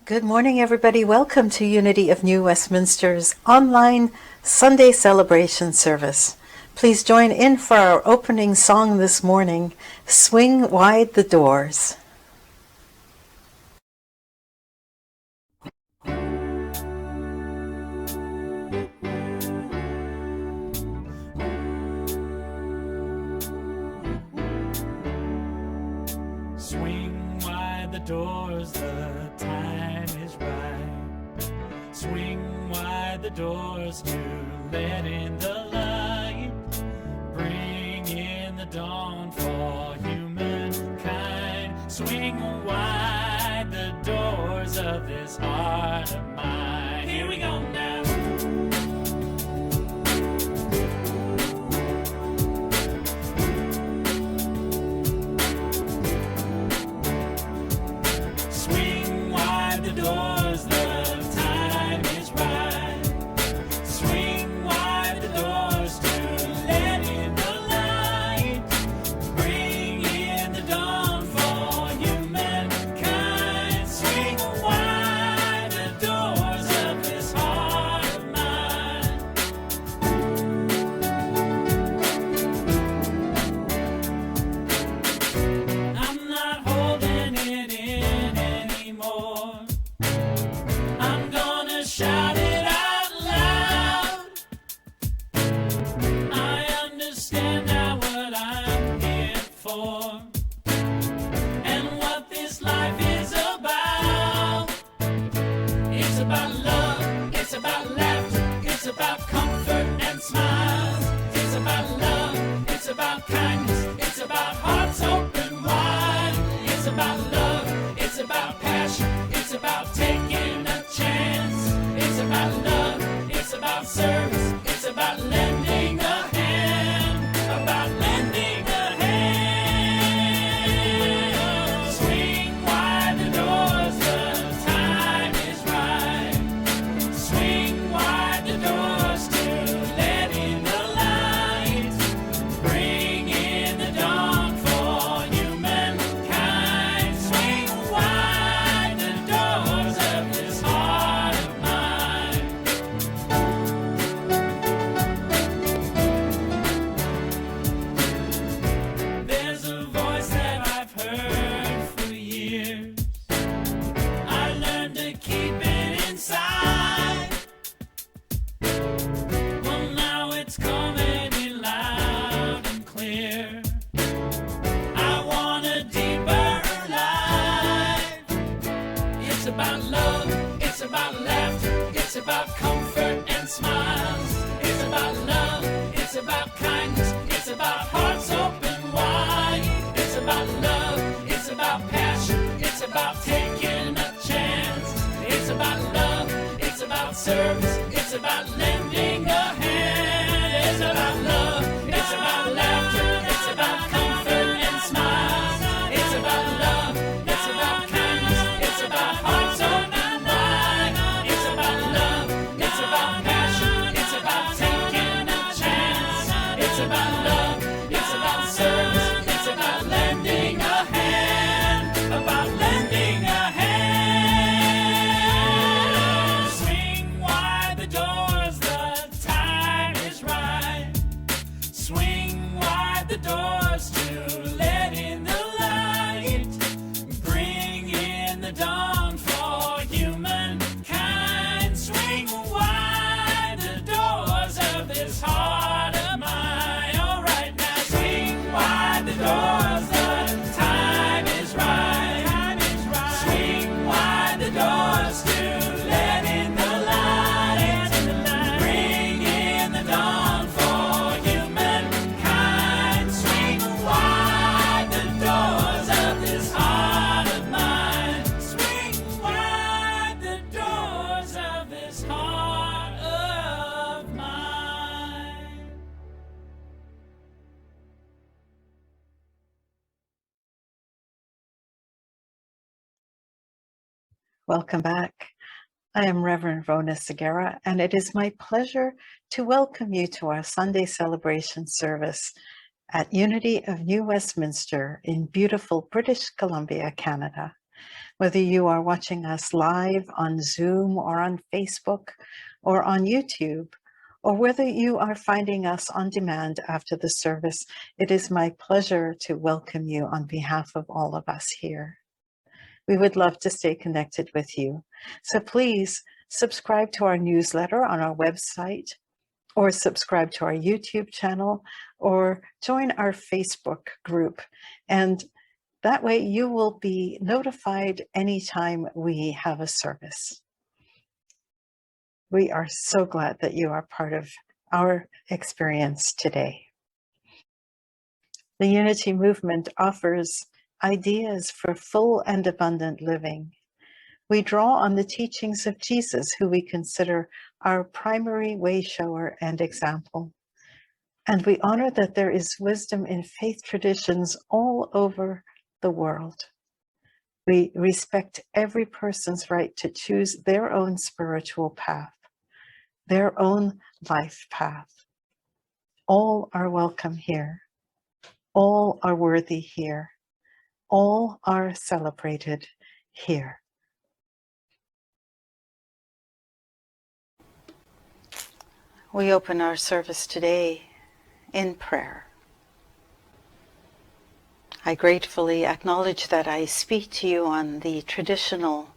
Good morning, everybody. Welcome to Unity of New Westminster's online Sunday celebration service. Please join in for our opening song this morning, Swing Wide the Doors. Swing wide the doors, the time is right. Swing wide the doors to let in the light. Bring in the dawn for humankind. Swing wide the doors of this heart of mine. Here we go now. Swing wide the doors, the time is right. Swing wide the doors to let in the light. Bring in the dawn for humankind. Swing wide the doors of this heart of mine. I'm not holding it in anymore. I'm gonna shout it out loud. I understand now what I'm here for and what this life is about. It's about love, it's about laughter, it's about comfort and smiles. It's about love, it's about kindness, it's about hearts open wide. It's about love, it's about passion, it's about taking a chance. It's about love, it's about service, it's about lending a hand. About lending a hand. Swing wide the doors, the time is right. Swing wide the doors to let in the light. Bring in the dawn for humankind. Swing wide the doors of this heart of mine. There's a voice that I've heard for years. I learned to keep it inside. Well, now it's coming in loud and clear. I want a deeper life. It's about love, it's about laughter, it's about comfort and smiles. It's about love, it's about kindness, it's about hearts open wide. It's about love, it's about passion, it's about taking a chance. It's about love, it's about service, it's about lending a hand. It's about love, it's about laughter, it's about comfort and smiles. It's about love, it's about kindness, it's about hearts open wide. It's about love, it's about passion, it's about taking a chance. It's about love, it's about service, it's about lending a hand. About lending a hand. Swing wide the doors, the time is right. Swing wide the doors to let in the light. Bring in the dawn for humankind. Swing wide the doors of this heart of mine. All right now, swing wide the doors, the time is right. Swing wide the doors to let in the light. Bring in the dawn for humankind. Swing wide the doors of this heart of mine. Swing wide the doors of this heart of mine. Welcome back. I am Reverend Rhona Segarra, and it is my pleasure to welcome you to our Sunday celebration service at Unity of New Westminster in beautiful British Columbia, Canada. Whether you are watching us live on Zoom or on Facebook or on YouTube, or whether you are finding us on demand after the service, it is my pleasure to welcome you on behalf of all of us here. We would love to stay connected with you. So please subscribe to our newsletter on our website, or subscribe to our YouTube channel, or join our Facebook group. And that way you will be notified anytime we have a service. We are so glad that you are part of our experience today. The Unity Movement offers ideas for full and abundant living. We draw on the teachings of Jesus, who we consider our primary way shower and example. And we honor that there is wisdom in faith traditions all over the world. We respect every person's right to choose their own spiritual path, their own life path. All are welcome here. All are worthy here. All are celebrated here. We open our service today in prayer. I gratefully acknowledge that I speak to you on the traditional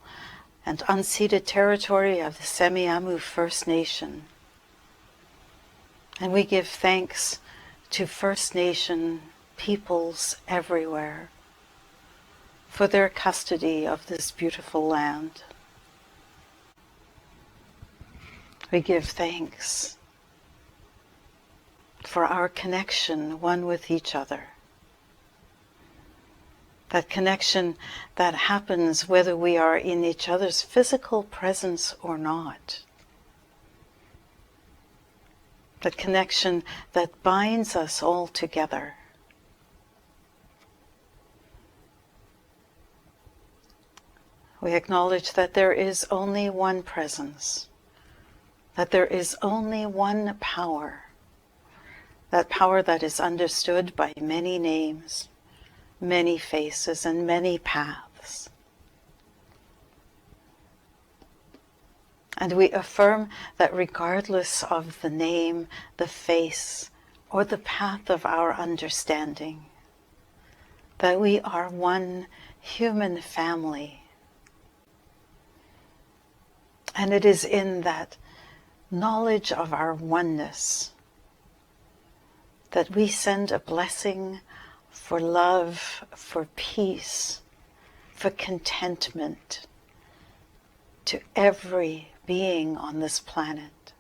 and unceded territory of the Semiahmoo First Nation. And we give thanks to First Nation peoples everywhere for their custody of this beautiful land. We give thanks for our connection one with each other. That connection that happens whether we are in each other's physical presence or not. That connection that binds us all together. We acknowledge that there is only one presence, that there is only one power, that power that is understood by many names, many faces, and many paths. And we affirm that regardless of the name, the face, or the path of our understanding, that we are one human family. And it is in that knowledge of our oneness that we send a blessing for love, for peace, for contentment to every being on this planet,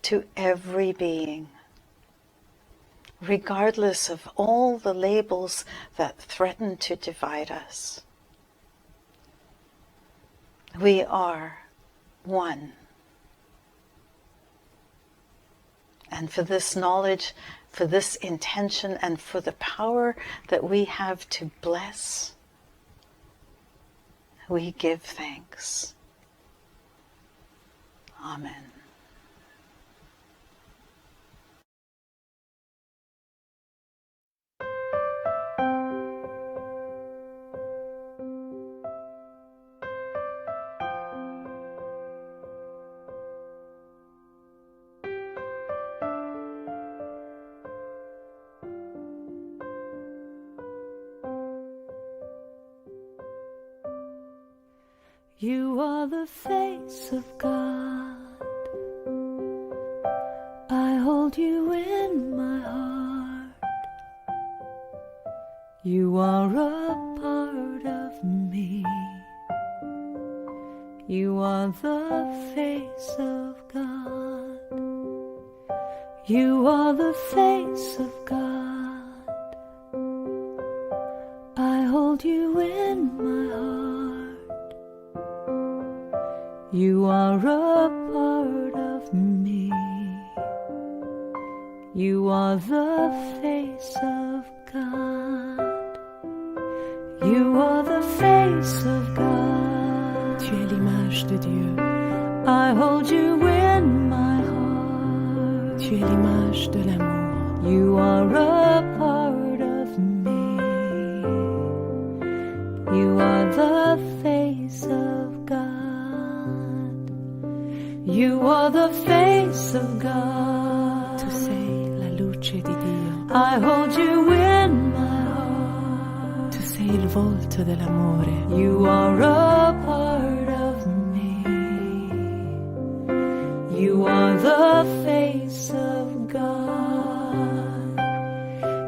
to every being, regardless of all the labels that threaten to divide us. We are one. And for this knowledge, for this intention, and for the power that we have to bless, we give thanks. Amen. You are the face of God. I hold you in my heart. You are a part of me. You are the face of God. You are the face of God. I hold you in my heart. You are a part of me. You are the face of God. You are the face of God. Tu es l'image de Dieu. I hold you in my heart. Tu es l'image de l'amour. You are a part of me. You the face of God. You are the face of God. Tu sei la luce di Dio. I hold you in my heart. Tu sei il volto dell'amore. You are a part of me. You are the face of God.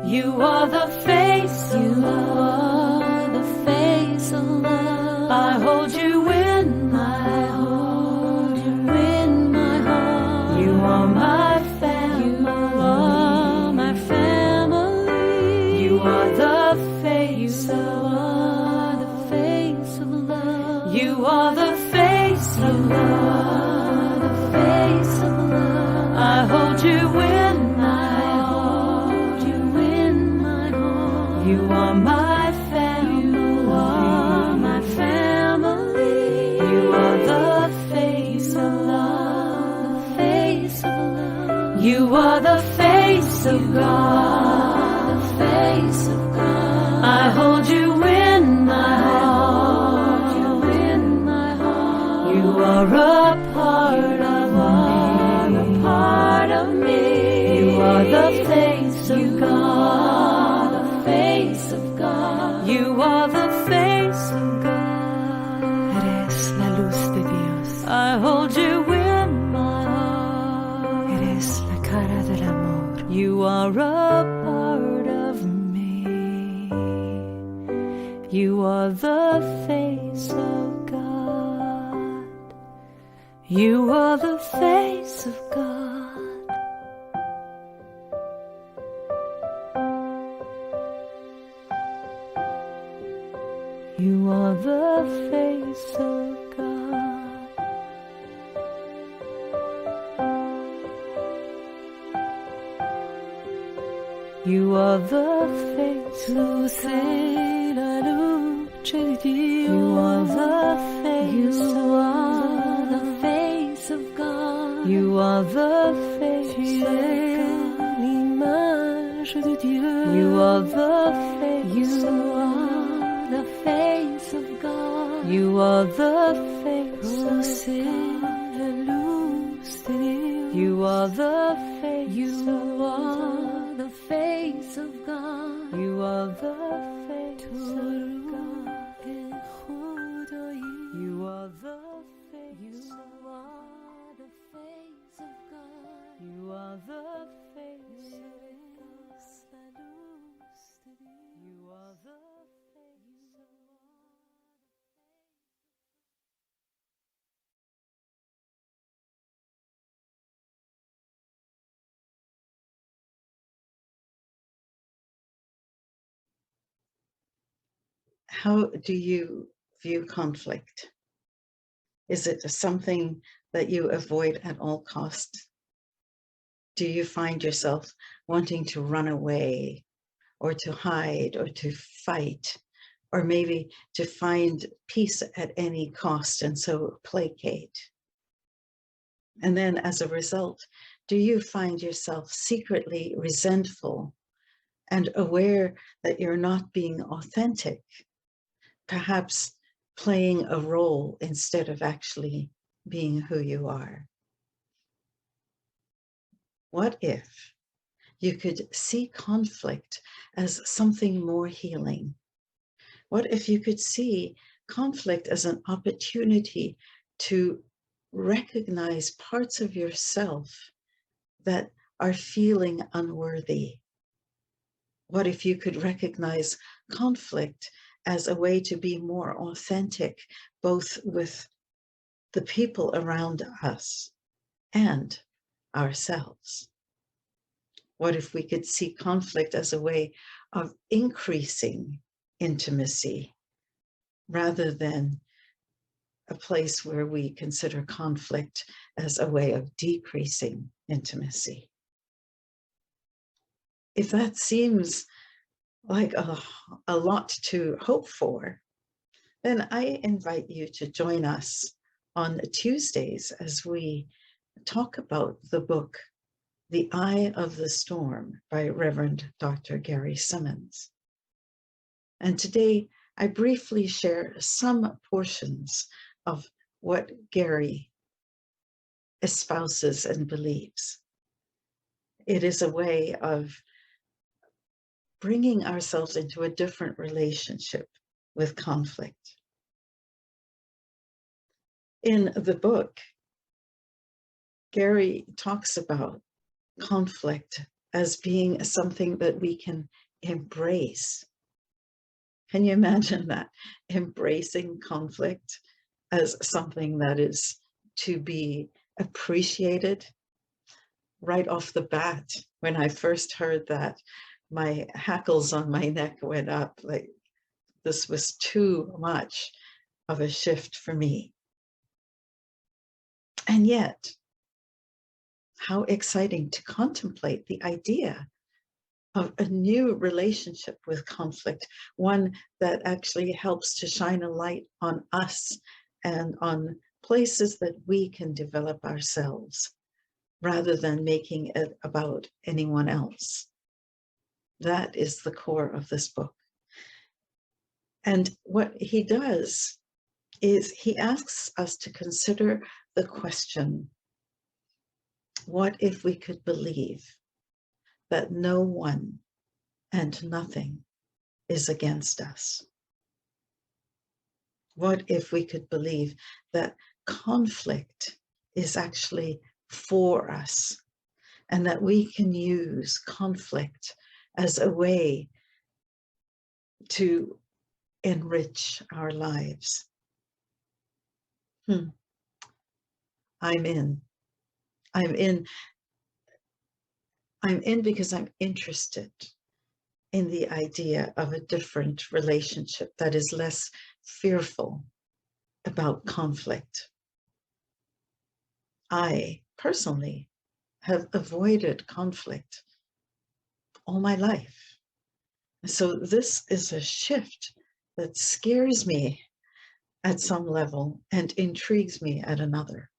You are the face of love. The face of love. I hold you in my heart. In my heart. You are my family. You are my family. You are the face of love. The face of love. You are the face of love. The face of love. I hold you in my heart. You in my heart. You are my family. You are my family. You are the face of love. The face of love. You are the face of God. The face of God. I hold you in my heart. You in my heart. You are a part of me. A part of me. You are the face of God. The face of God. You are the face of God. Eres la luz de Dios. I hold you in my heart. Eres la cara del amor. You are a part of me. You are the face of God. You are the face of God. You are the face of God. You are the face. Tu sei la luce di Dio. You are the face. You are the face of God. You are the face of God. L'image de Dieu. You are the face. You are the face of God. You are the face of God. La luz de Dios. You are the face. You are the face of God. You are the face of God. You are the face. You are the face of God. You are the face of God. You are the face of God. How do you view conflict? Is it something that you avoid at all costs? Do you find yourself wanting to run away or to hide or to fight, or maybe to find peace at any cost and so placate? And then as a result, do you find yourself secretly resentful and aware that you're not being authentic, perhaps playing a role instead of actually being who you are? What if you could see conflict as something more healing? What if you could see conflict as an opportunity to recognize parts of yourself that are feeling unworthy? What if you could recognize conflict as a way to be more authentic, both with the people around us and ourselves? What if we could see conflict as a way of increasing intimacy rather than a place where we consider conflict as a way of decreasing intimacy? If that seems like a lot to hope for, then I invite you to join us on Tuesdays as we talk about the book, The Eye of the Storm by Reverend Dr. Gary Simmons. And today I briefly share some portions of what Gary espouses and believes. It is a way of bringing ourselves into a different relationship with conflict. In the book, Gary talks about conflict as being something that we can embrace. Can you imagine that? Embracing conflict as something that is to be appreciated. Right off the bat, when I first heard that, my hackles on my neck went up. Like, this was too much of a shift for me. And yet, how exciting to contemplate the idea of a new relationship with conflict, one that actually helps to shine a light on us and on places that we can develop ourselves, rather than making it about anyone else. That is the core of this book. And what he does is he asks us to consider the question, what if we could believe that no one and nothing is against us? What if we could believe that conflict is actually for us, and that we can use conflict as a way to enrich our lives? I'm in because I'm interested in the idea of a different relationship that is less fearful about conflict. I personally have avoided conflict all my life. So this is a shift that scares me at some level and intrigues me at another.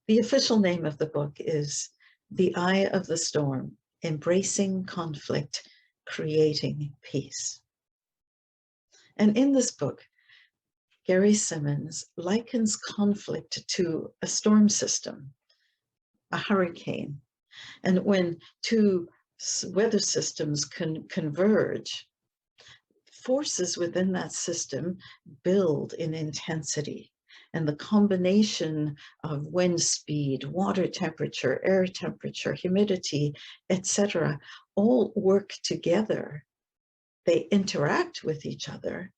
The official name of the book is The Eye of the Storm: Embracing Conflict, Creating Peace. And in this book, Gary Simmons likens conflict to a storm system, a hurricane. And when two weather systems can converge, forces within that system build in intensity. And the combination of wind speed, water temperature, air temperature, humidity, etc., all work together. They interact with each other.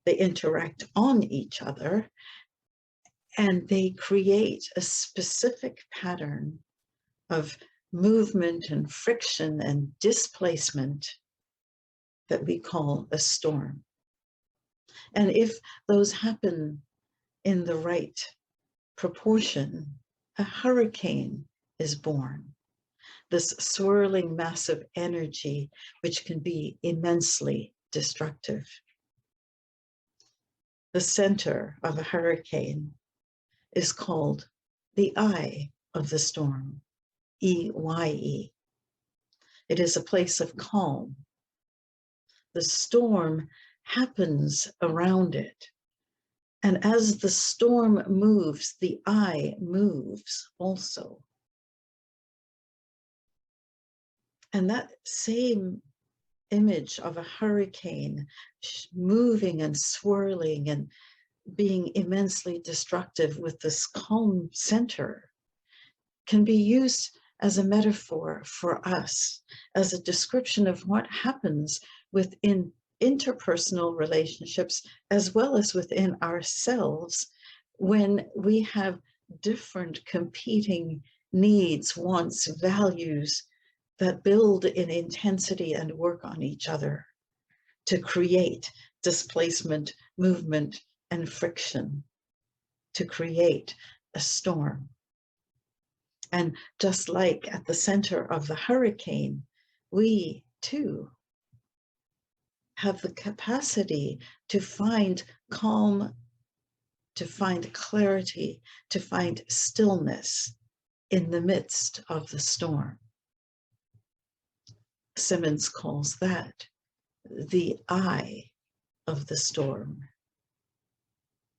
They interact on each other. And they create a specific pattern of movement and friction and displacement that we call a storm. And if those happen in the right proportion, a hurricane is born. This swirling mass of energy, which can be immensely destructive. The center of a hurricane is called the eye of the storm, EYE. It is a place of calm. The storm happens around it. And as the storm moves, the eye moves also. And that same image of a hurricane moving and swirling and being immensely destructive with this calm center can be used as a metaphor for us, as a description of what happens within interpersonal relationships, as well as within ourselves, when we have different competing needs, wants, values that build in intensity and work on each other to create displacement, movement, and friction, to create a storm. And just like at the center of the hurricane, we too have the capacity to find calm, to find clarity, to find stillness in the midst of the storm. Simmons calls that the eye of the storm.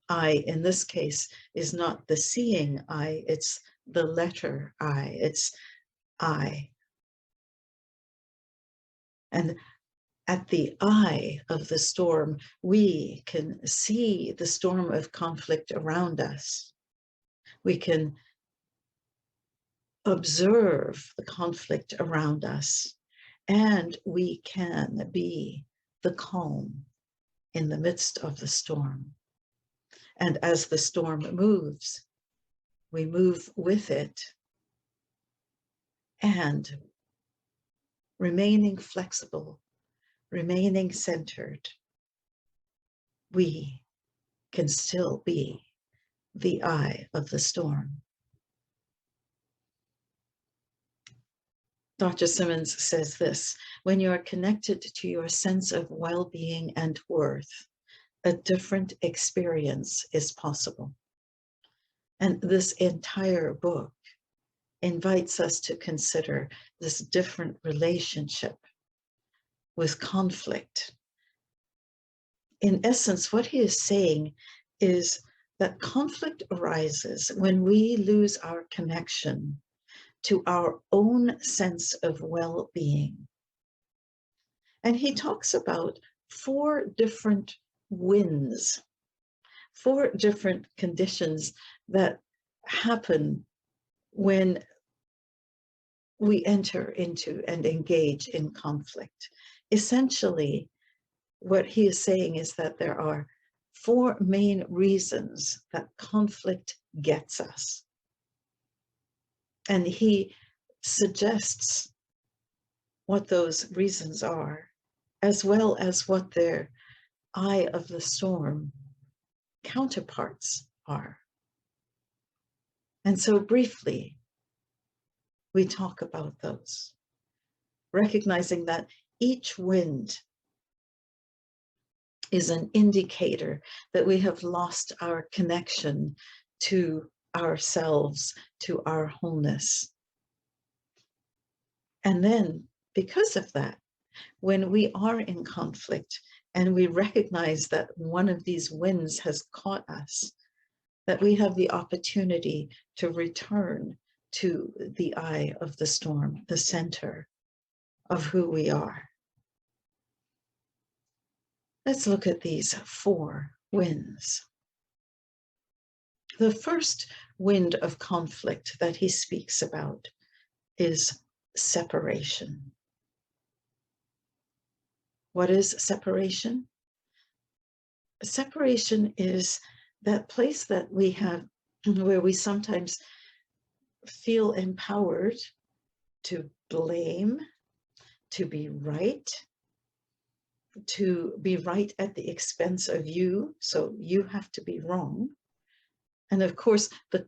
I, in this case, is not the seeing I, it's the letter I, it's I. And at the eye of the storm, we can see the storm of conflict around us. We can observe the conflict around us, and we can be the calm in the midst of the storm. And as the storm moves, we move with it, and remaining flexible, remaining centered, we can still be the eye of the storm. Dr. Simmons says this: when you are connected to your sense of well-being and worth, a different experience is possible. And this entire book invites us to consider this different relationship with conflict. In essence, what he is saying is that conflict arises when we lose our connection to our own sense of well-being. And he talks about 4 different winds, 4 different conditions that happen when we enter into and engage in conflict. Essentially, what he is saying is that there are 4 main reasons that conflict gets us. And he suggests what those reasons are, as well as what their eye of the storm counterparts are. And so briefly, we talk about those, recognizing that each wind is an indicator that we have lost our connection to ourselves, to our wholeness. And then, because of that, when we are in conflict and we recognize that one of these winds has caught us, that we have the opportunity to return to the eye of the storm, the center of who we are. Let's look at these 4 winds. The first wind of conflict that he speaks about is separation. What is separation? Separation is that place that we have where we sometimes feel empowered to blame, to be right at the expense of you, so you have to be wrong. And of course, the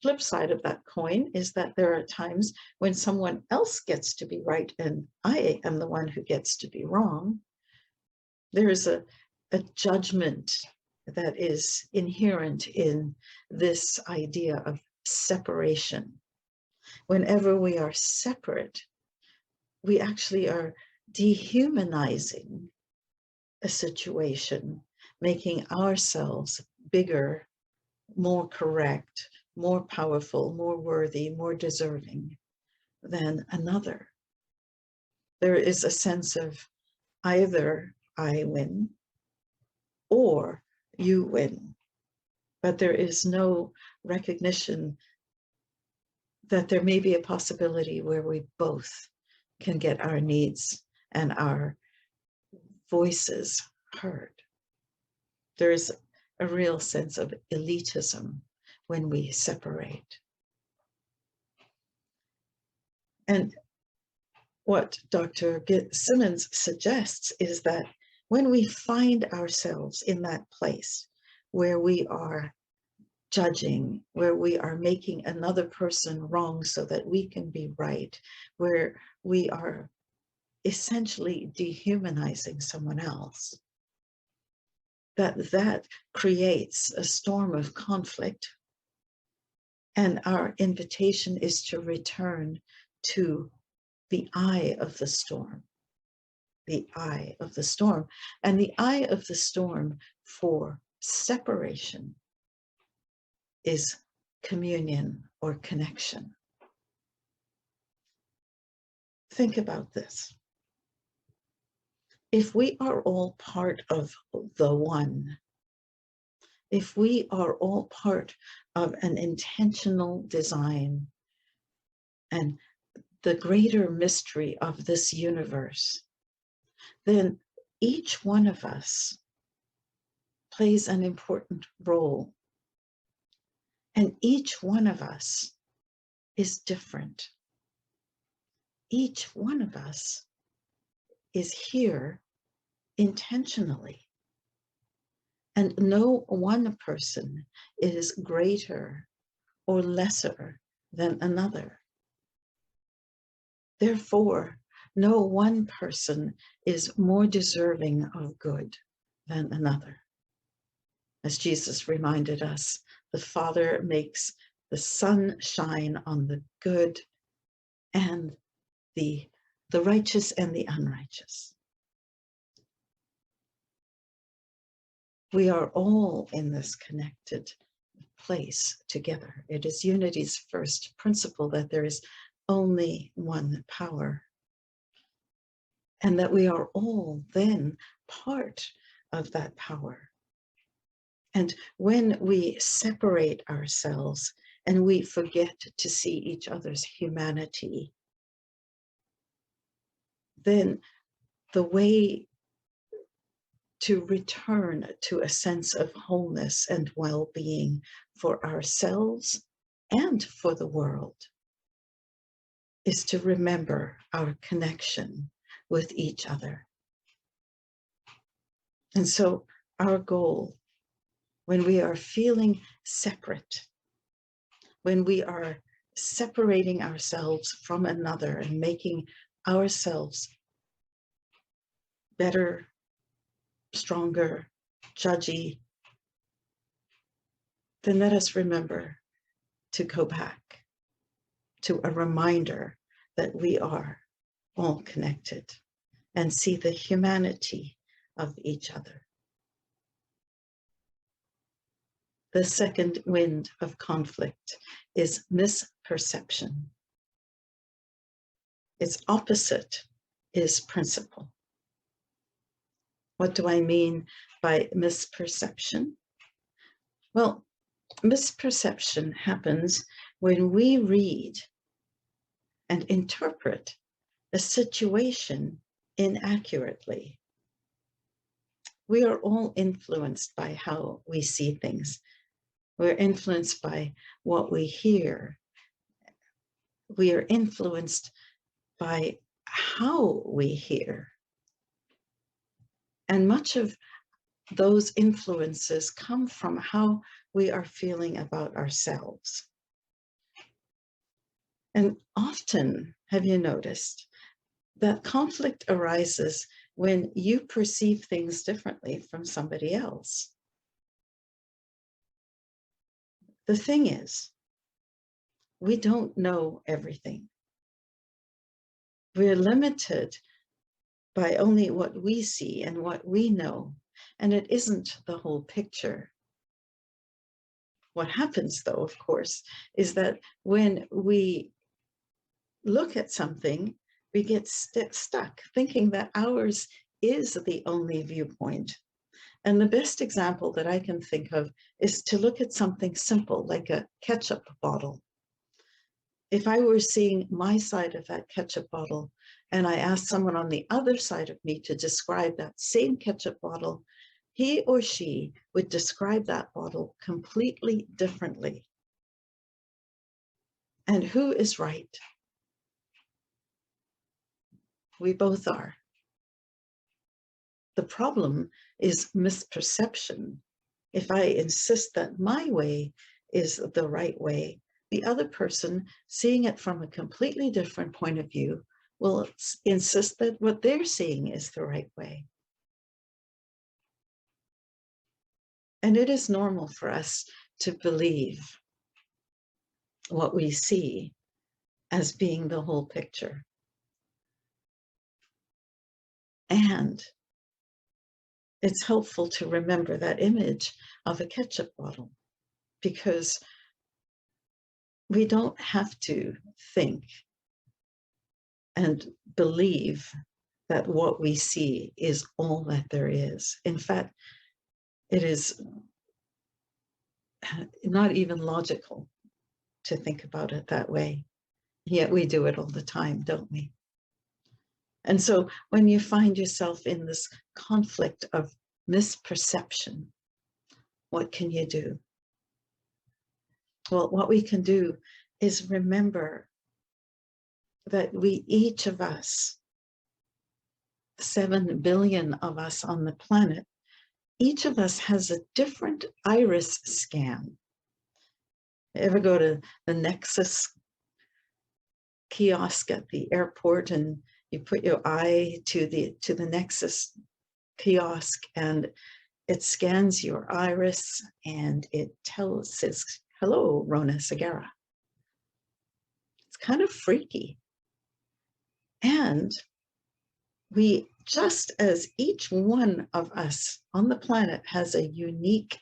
flip side of that coin is that there are times when someone else gets to be right and I am the one who gets to be wrong. There is a judgment that is inherent in this idea of separation. Whenever we are separate, we actually are dehumanizing a situation, making ourselves bigger, more correct, more powerful, more worthy, more deserving than another. There is a sense of either I win or you win, but there is no recognition that there may be a possibility where we both can get our needs and our voices heard. There is a real sense of elitism when we separate. And what Dr. Simmons suggests is that when we find ourselves in that place where we are judging, where we are making another person wrong so that we can be right, where we are essentially dehumanizing someone else, that creates a storm of conflict. And our invitation is to return to the eye of the storm, the eye of the storm. And the eye of the storm for separation is communion or connection. Think about this. If we are all part of the one, if we are all part of an intentional design and the greater mystery of this universe, then each one of us plays an important role. And each one of us is different. Each one of us is here intentionally. And no one person is greater or lesser than another. Therefore, no one person is more deserving of good than another. As Jesus reminded us, the Father makes the sun shine on the good and the righteous and the unrighteous. We are all in this connected place together. It is unity's first principle that there is only one power, and that we are all then part of that power. And when we separate ourselves and we forget to see each other's humanity, then the way to return to a sense of wholeness and well-being for ourselves and for the world is to remember our connection with each other. And so our goal, when we are feeling separate, when we are separating ourselves from another and making ourselves better, stronger, judgy, then let us remember to go back to a reminder that we are all connected and see the humanity of each other. The second wind of conflict is misperception. Its opposite is principle. What do I mean by misperception? Well, misperception happens when we read and interpret a situation inaccurately. We are all influenced by how we see things. We're influenced by what we hear. We are influenced by how we hear. And much of those influences come from how we are feeling about ourselves. And often, have you noticed, that conflict arises when you perceive things differently from somebody else. The thing is, we don't know everything. We're limited by only what we see and what we know, and it isn't the whole picture. What happens, though, of course, is that when we look at something, we get stuck thinking that ours is the only viewpoint. And the best example that I can think of is to look at something simple like a ketchup bottle. If I were seeing my side of that ketchup bottle and I asked someone on the other side of me to describe that same ketchup bottle, he or she would describe that bottle completely differently. And who is right? We both are. The problem is misperception. If I insist that my way is the right way, the other person, seeing it from a completely different point of view, will insist that what they're seeing is the right way. And it is normal for us to believe what we see as being the whole picture. And it's helpful to remember that image of a ketchup bottle, because we don't have to think and believe that what we see is all that there is. In fact, it is not even logical to think about it that way. Yet we do it all the time, don't we? And so when you find yourself in this conflict of misperception, what can you do? Well, what we can do is remember that we, each of us, 7 billion of us on the planet, each of us has a different iris scan. Ever go to the Nexus kiosk at the airport and you put your eye to the Nexus kiosk and it scans your iris and it says, "Hello, Rhona Segarra." It's kind of freaky. And we, just as each one of us on the planet has a unique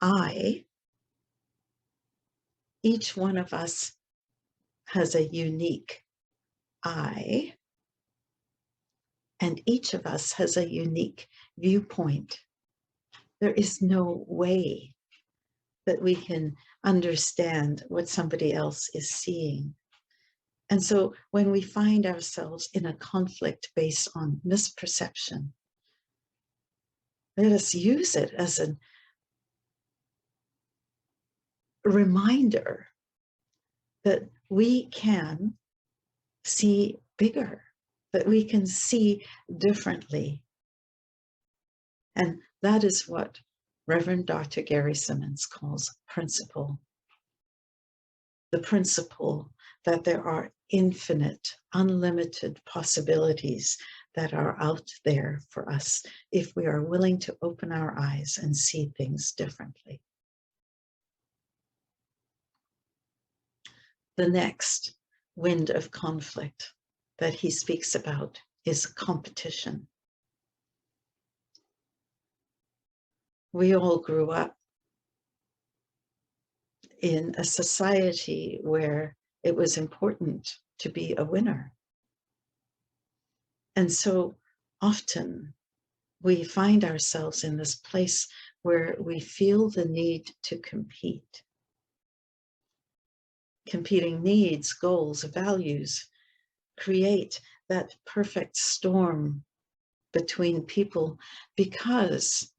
eye, each one of us has a unique eye, and each of us has a unique viewpoint. There is no way that we can understand what somebody else is seeing. And so when we find ourselves in a conflict based on misperception, let us use it as a reminder that we can see bigger, that we can see differently. And that is what Reverend Dr. Gary Simmons calls principle. The principle that there are infinite, unlimited possibilities that are out there for us if we are willing to open our eyes and see things differently. The next wind of conflict that he speaks about is competition. We all grew up in a society where it was important to be a winner. And so often we find ourselves in this place where we feel the need to compete. Competing needs, goals, values create that perfect storm between people, because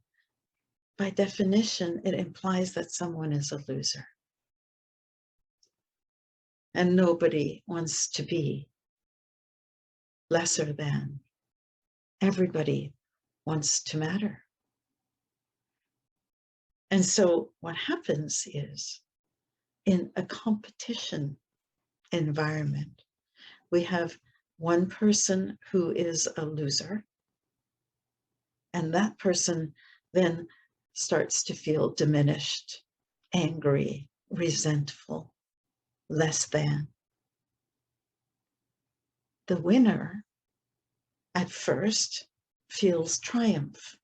by definition, it implies that someone is a loser. And nobody wants to be lesser than. Everybody wants to matter. And so what happens is, in a competition environment, we have one person who is a loser, and that person then starts to feel diminished, angry, resentful, less than. The winner at first feels triumph,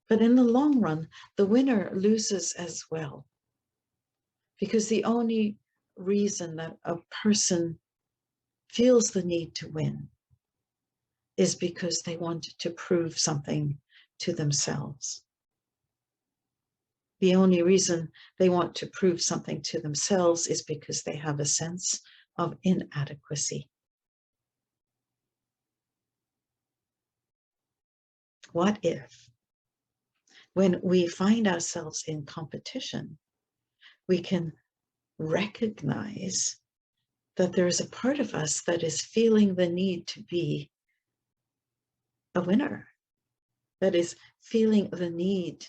but in the long run, the winner loses as well, because the only reason that a person feels the need to win is because they want to prove something to themselves. The only reason they want to prove something to themselves is because they have a sense of inadequacy. What if, when we find ourselves in competition, we can recognize that there is a part of us that is feeling the need to be a winner, that is feeling the need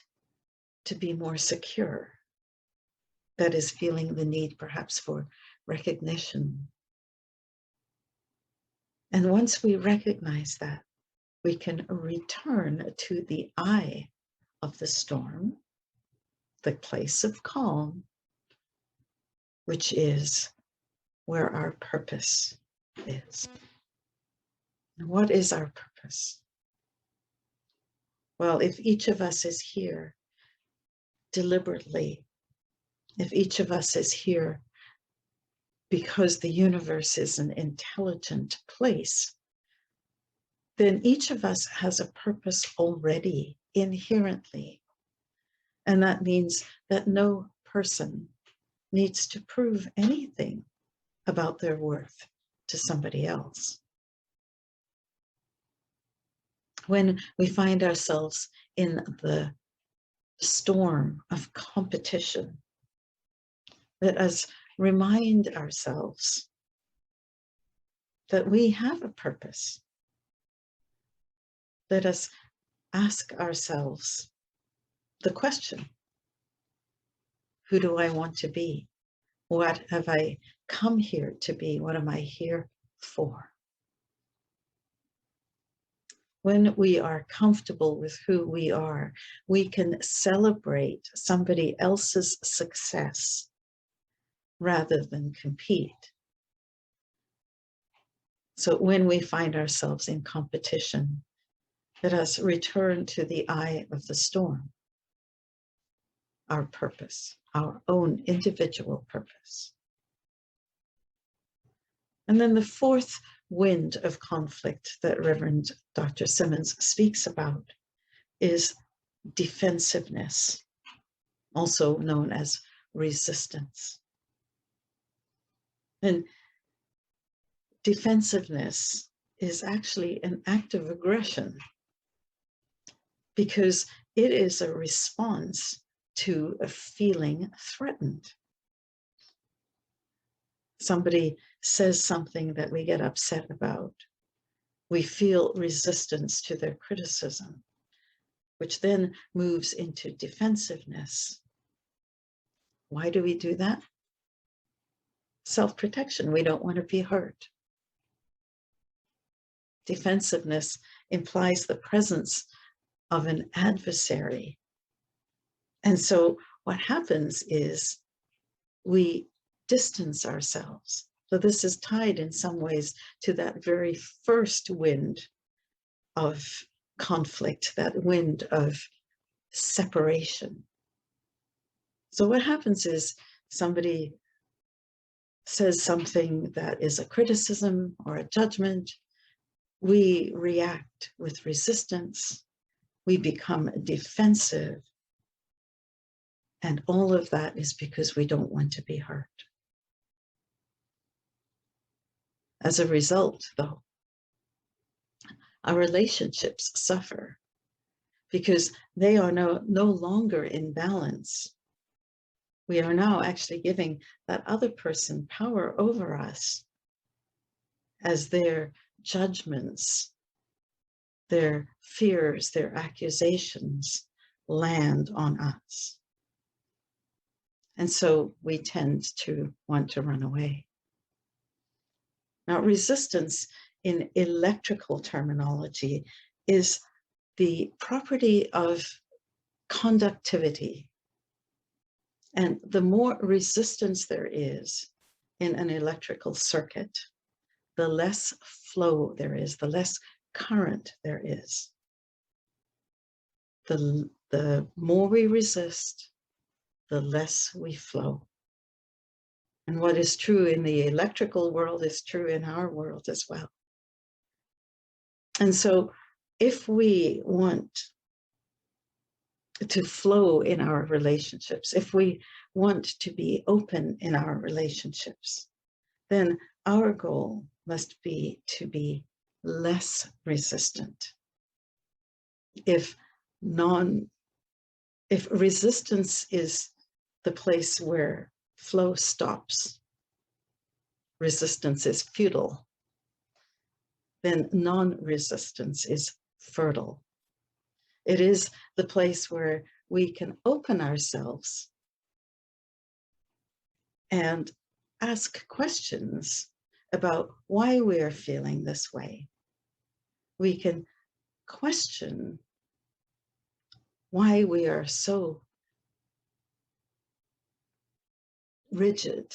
to be more secure, that is feeling the need perhaps for recognition. And once we recognize that, we can return to the eye of the storm, the place of calm, which is where our purpose is. What is our purpose? Well, if each of us is here deliberately, if each of us is here because the universe is an intelligent place, then each of us has a purpose already, inherently. And that means that no person needs to prove anything about their worth to somebody else. When we find ourselves in the storm of competition, let us remind ourselves that we have a purpose. Let us ask ourselves the question, who do I want to be? What have I come here to be? What am I here for? When we are comfortable with who we are, we can celebrate somebody else's success rather than compete. So when we find ourselves in competition, let us return to the eye of the storm, our purpose, our own individual purpose. And then the fourth wind of conflict that Reverend Dr. Simmons speaks about is defensiveness, also known as resistance. And defensiveness is actually an act of aggression because it is a response to a feeling threatened. Somebody says something that we get upset about. We feel resistance to their criticism, which then moves into defensiveness. Why do we do that? Self-protection. We don't want to be hurt. Defensiveness implies the presence of an adversary. And so what happens is we distance ourselves. So this is tied in some ways to that very first wind of conflict, that wind of separation. So what happens is somebody says something that is a criticism or a judgment. We react with resistance. We become defensive. And all of that is because we don't want to be hurt. As a result, though, our relationships suffer because they are no longer in balance. We are now actually giving that other person power over us as their judgments, their fears, their accusations land on us. And so we tend to want to run away. Now, resistance in electrical terminology is the property of conductivity. And the more resistance there is in an electrical circuit, the less flow there is, the less current there is. The more we resist, the less we flow. And what is true in the electrical world is true in our world as well. And so if we want to flow in our relationships, if we want to be open in our relationships, then our goal must be to be less resistant. If resistance is the place where flow stops, resistance is futile, then non-resistance is fertile. It is the place where we can open ourselves and ask questions about why we are feeling this way. We can question why we are so rigid.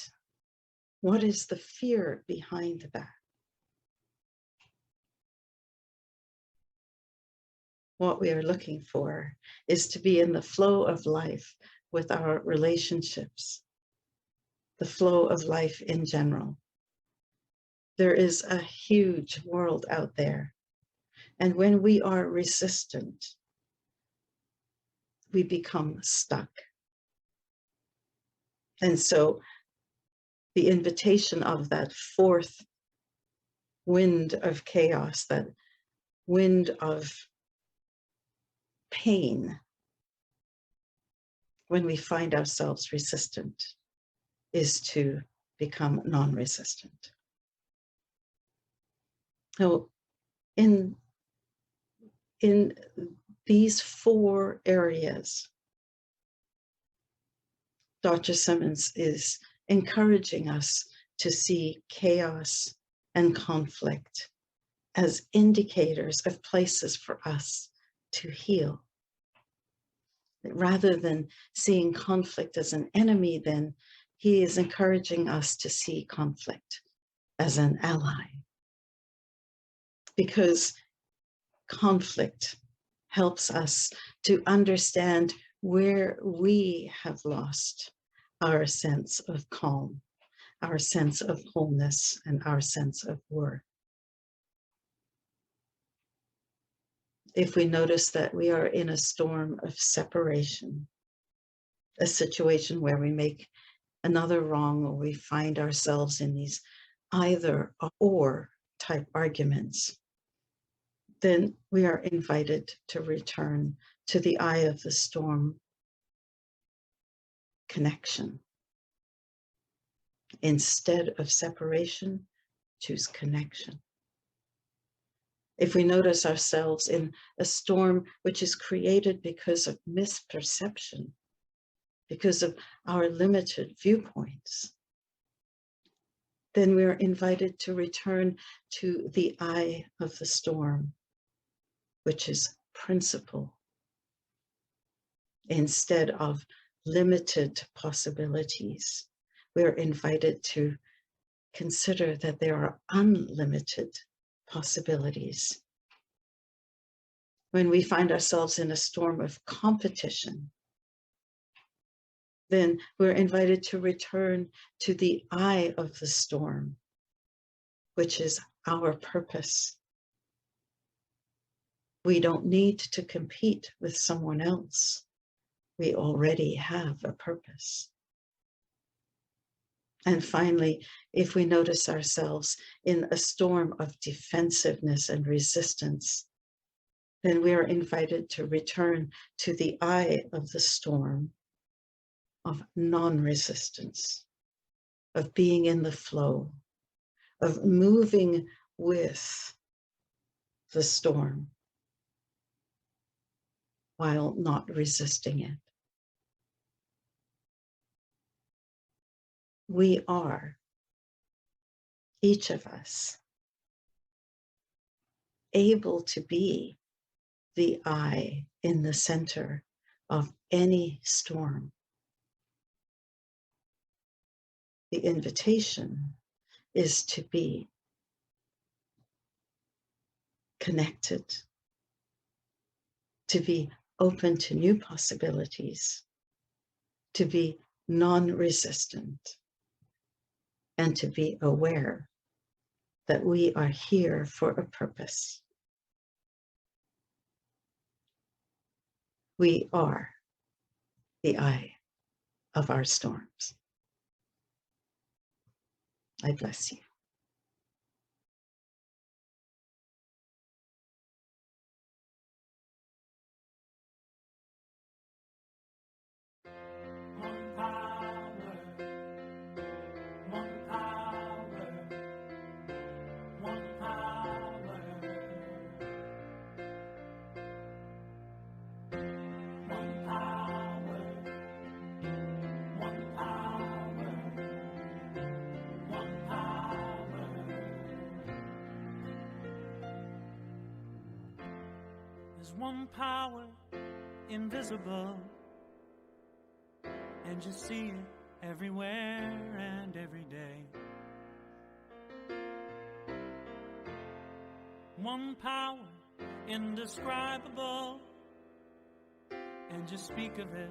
What is the fear behind that? what we are looking for is to be in the flow of life with our relationships, the flow of life in general. There is a huge world out there. And when we are resistant, we become stuck. And so the invitation of that fourth wind of chaos, that wind of pain, when we find ourselves resistant, is to become non-resistant. So in these four areas, Dr. Simmons is encouraging us to see chaos and conflict as indicators of places for us to heal. Rather than seeing conflict as an enemy, then he is encouraging us to see conflict as an ally. Because conflict helps us to understand where we have lost our sense of calm, our sense of wholeness, and our sense of worth. If we notice that we are in a storm of separation, a situation where we make another wrong, or we find ourselves in these either or type arguments, then we are invited to return to the eye of the storm, connection. Instead of separation, choose connection. If we notice ourselves in a storm which is created because of misperception, because of our limited viewpoints, then we are invited to return to the eye of the storm, which is principle, instead of limited possibilities. We are invited to consider that there are unlimited possibilities. When we find ourselves in a storm of competition, then we're invited to return to the eye of the storm, which is our purpose. We don't need to compete with someone else. We already have a purpose. And finally, if we notice ourselves in a storm of defensiveness and resistance, then we are invited to return to the eye of the storm of non-resistance, of being in the flow, of moving with the storm while not resisting it. We are, each of us, able to be the eye in the center of any storm. The invitation is to be connected, to be open to new possibilities, to be non-resistant, and to be aware that we are here for a purpose. We are the eye of our storms. I bless you. One power invisible, and you see it everywhere and every day. One power indescribable, and just speak of it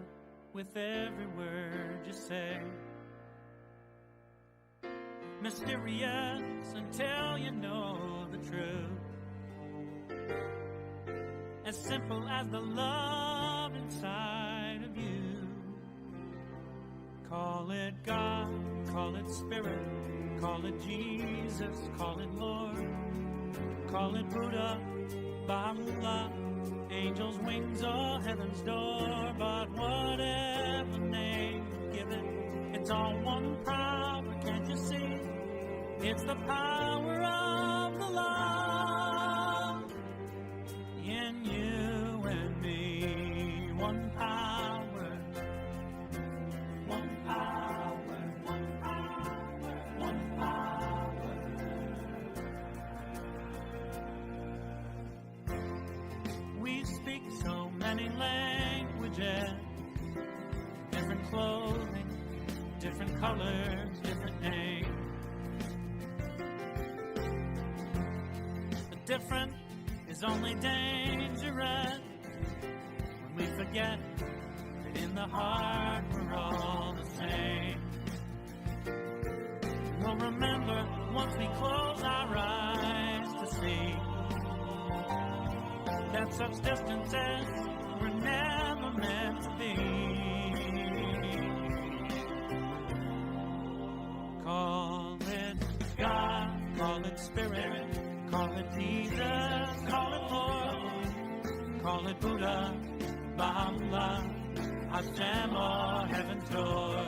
with every word you say. Mysterious until you know the truth, as simple as the love inside of you. Call it God, call it Spirit, call it Jesus, call it Lord, call it Buddha, Baha'u'llah, angels' wings or heaven's door. But whatever name you give it, it's all one power, can't you see? It's the power of the love in you and me. One power, one power, one power, one power. We speak so many languages, different clothing, different colors, different names. The different is only dangerous when we forget that in the heart we're all the same. We'll remember once we close our eyes to see that such distances were never meant to be. Call it God, call it Spirit, call it Jesus, call it Lord, call it Buddha, Baha'u'llah, Hashem or Heaven's Door.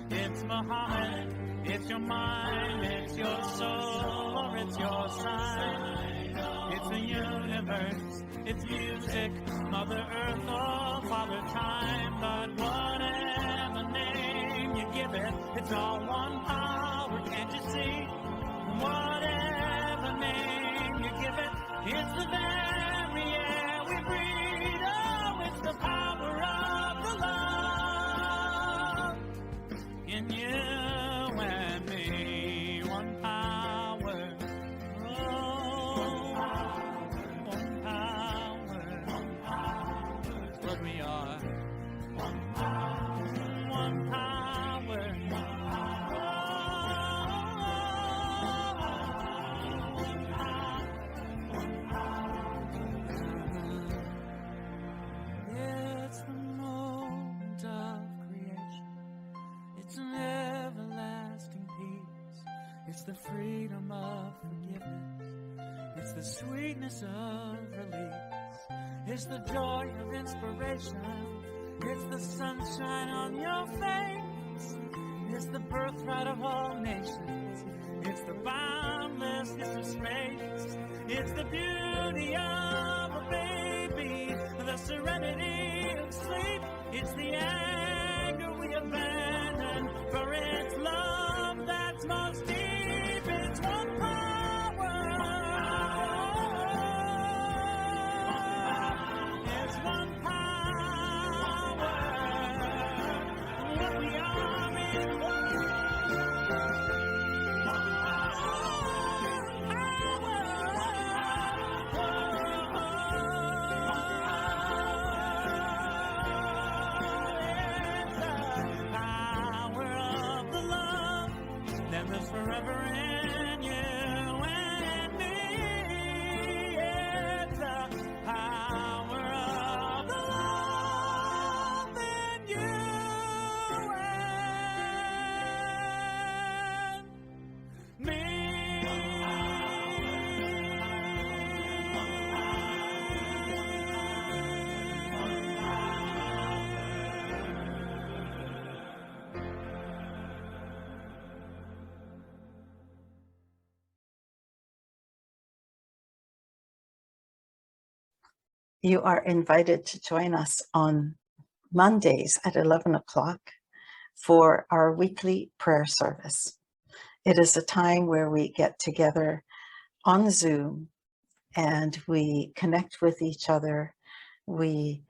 It's Muhammad, it's your mind, it's your soul, or it's your sign. It's the universe, it's music, Mother Earth or Father Time. But whatever name you give it, it's all one power, can't you see? Whatever name you give it, it's the very air we breathe. Oh, it's the power of the love in you and me. One power, oh, one power, one power, it's what we are. One power, one power, one power, one power, one power. It's the moment of creation. It's an everlasting peace. It's the freedom of forgiveness. It's the sweetness of release. It's the joy of inspiration. It's the sunshine on your face. It's the birthright of all nations. It's the boundlessness of space. It's the beauty of a baby, the serenity of sleep. It's the anger we abandon, for it's love that's most deep. It's one power. It's one power. What we are is one forever in you and me. It's the power of the love in you and me. You are invited to join us on Mondays at 11 o'clock for our weekly prayer service. It is a time where we get together on Zoom and we connect with each other. We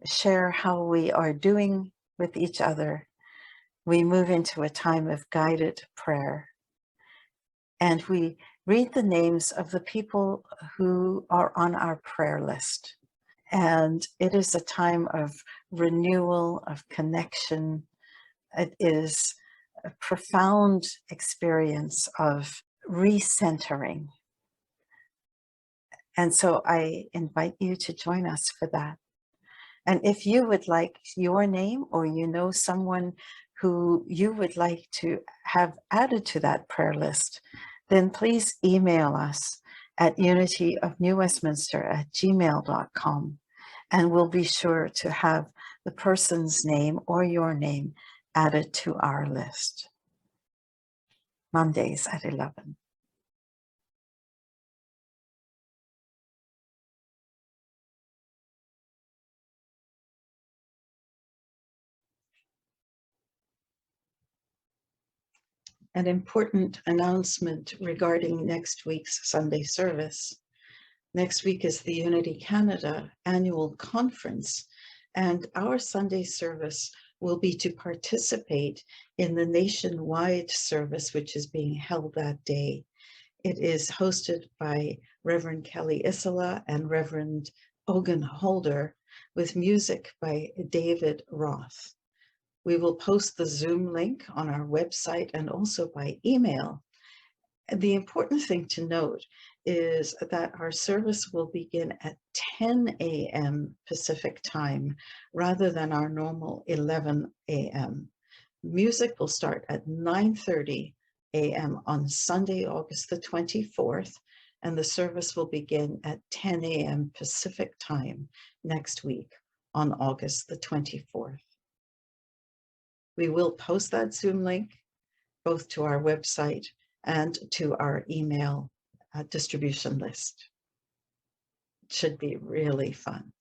share how we are doing with each other. We move into a time of guided prayer. and we read the names of the people who are on our prayer list. And it is a time of renewal, of connection. It is a profound experience of recentering. And so I invite you to join us for that. And if you would like your name, or you know someone who you would like to have added to that prayer list, then please email us at unityofnewwestminster@gmail.com, and we'll be sure to have the person's name or your name added to our list. Mondays at 11. An important announcement regarding next week's Sunday service. Next week is the Unity Canada annual conference, and our Sunday service will be to participate in the nationwide service, which is being held that day. It is hosted by Reverend Kelly Isola and Reverend Ogun Holder, with music by David Roth. We will post the Zoom link on our website and also by email. The important thing to note is that our service will begin at 10 a.m. Pacific time rather than our normal 11 a.m. Music will start at 9:30 a.m. on Sunday, August the 24th, and the service will begin at 10 a.m. Pacific time next week on August the 24th. We will post that Zoom link both to our website and to our email distribution list. It should be really fun.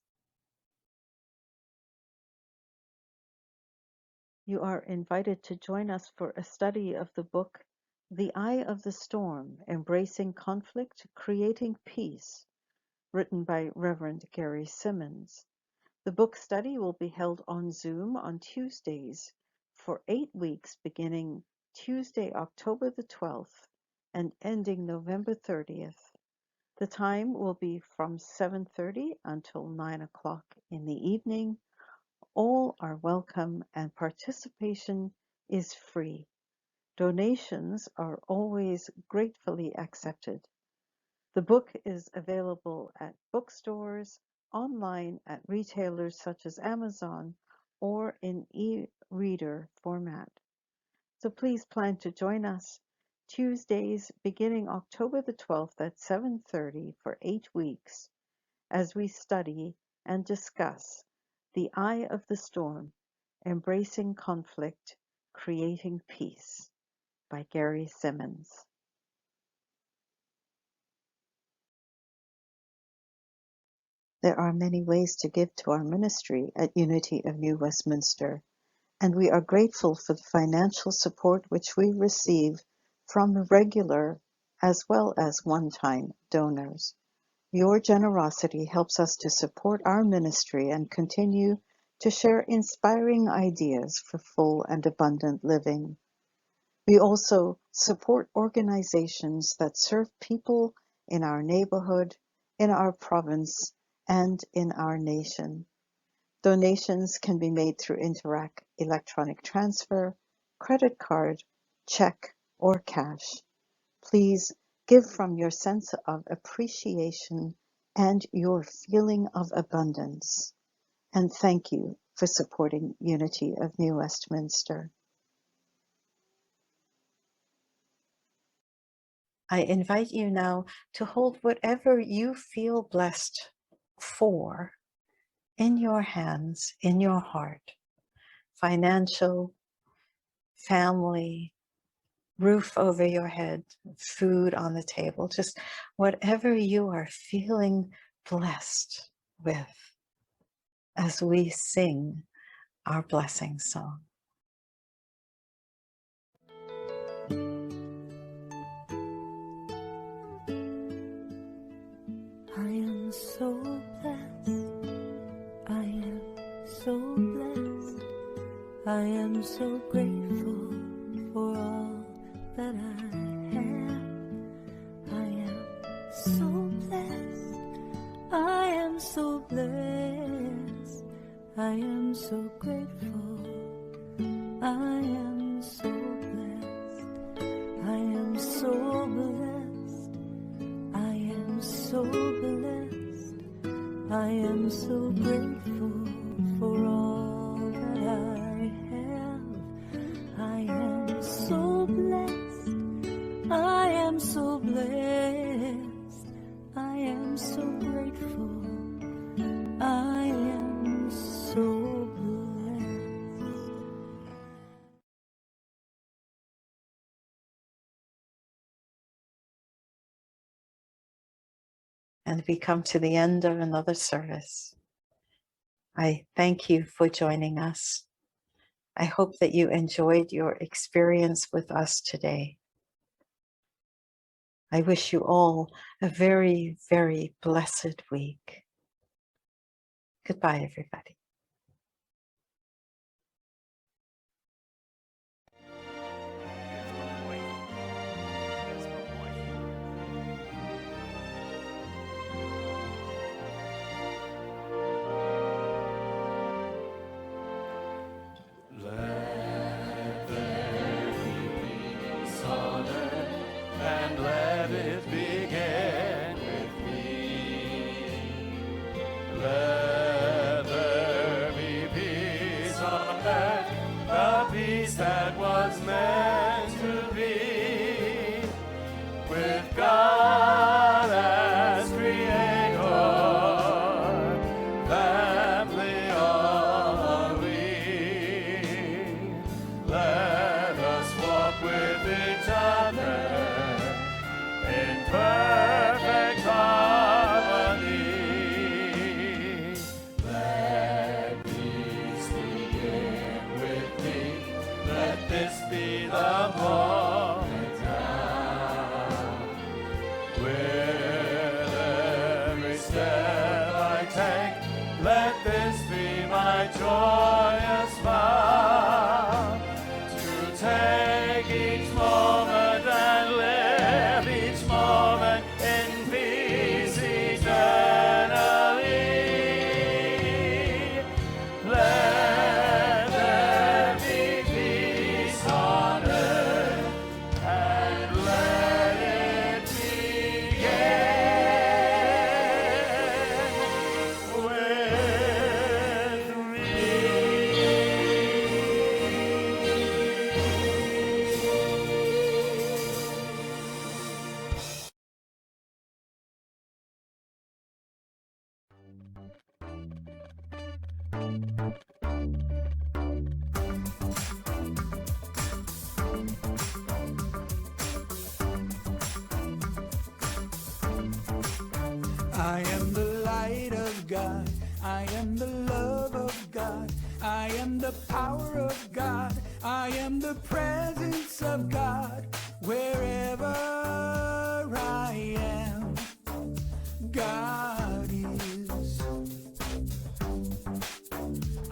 You are invited to join us for a study of the book, The Eye of the Storm, Embracing Conflict, Creating Peace, written by Reverend Gary Simmons. The book study will be held on Zoom on Tuesdays for 8 weeks, beginning Tuesday, October the 12th and ending November 30th. The time will be from 7:30 until 9 o'clock in the evening. All are welcome and participation is free. Donations are always gratefully accepted. The book is available at bookstores, online at retailers such as Amazon, or in e-reader format. So please plan to join us Tuesdays beginning October the 12th at 7:30 for 8 weeks as we study and discuss The Eye of the Storm, Embracing Conflict, Creating Peace by Gary Simmons. There are many ways to give to our ministry at Unity of New Westminster, and we are grateful for the financial support which we receive from regular as well as one-time donors. Your generosity helps us to support our ministry and continue to share inspiring ideas for full and abundant living. We also support organizations that serve people in our neighborhood, in our province, and in our nation. Donations can be made through Interac electronic transfer, credit card, check, or cash. Please give from your sense of appreciation and your feeling of abundance. And thank you for supporting Unity of New Westminster. I invite you now to hold whatever you feel blessed for in your hands, in your heart. Financial, family, roof over your head, food on the table, just whatever you are feeling blessed with as we sing our blessing song. I am so blessed. I am so blessed. I am so grateful for all that I have. blessed. I am so grateful for all that I have. I am so blessed. I am so blessed. I am so grateful. I am so blessed. And we come to the end of another service. I thank you for joining us. I hope that you enjoyed your experience with us today. I wish you all a very, very blessed week. Goodbye, everybody. Let there be peace on earth, and let it begin with me. Let there be peace on earth, the peace that was meant to be, with God as creator, family all we. Let us walk with each other in perfect harmony. Let peace begin with me. Let this be the moment now. With every step I take, let this be my joyous vow, to take each moment and live each moment in peace eternally. Let there be peace on earth, and let it begin with me. I am the light of God. I am the love of God. I am the power of God. I am the presence of God. Wherever I am, God is.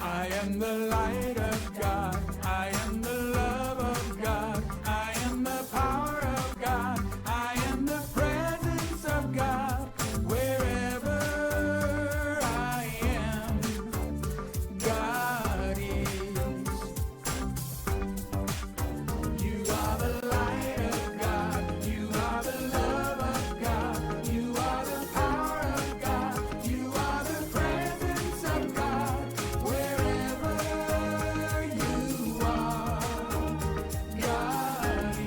I am the light of God. I am the love of God. I am the power of God. I am the presence of God. Wherever I am, God is. You are the light of God. You are the love of God. You are the power of God. You are the presence of God. Wherever you are, God is.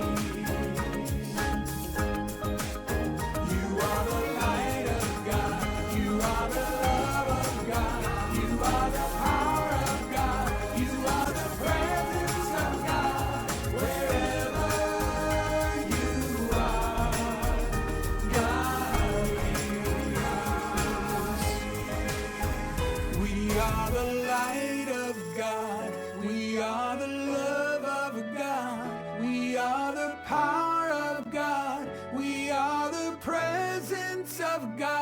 You are the light of God. You are the love of God. You are the power of God. You are the presence of God. Wherever you are, God is. We are the light of God. We are the love of God. We are the power of God. We are the presence of God.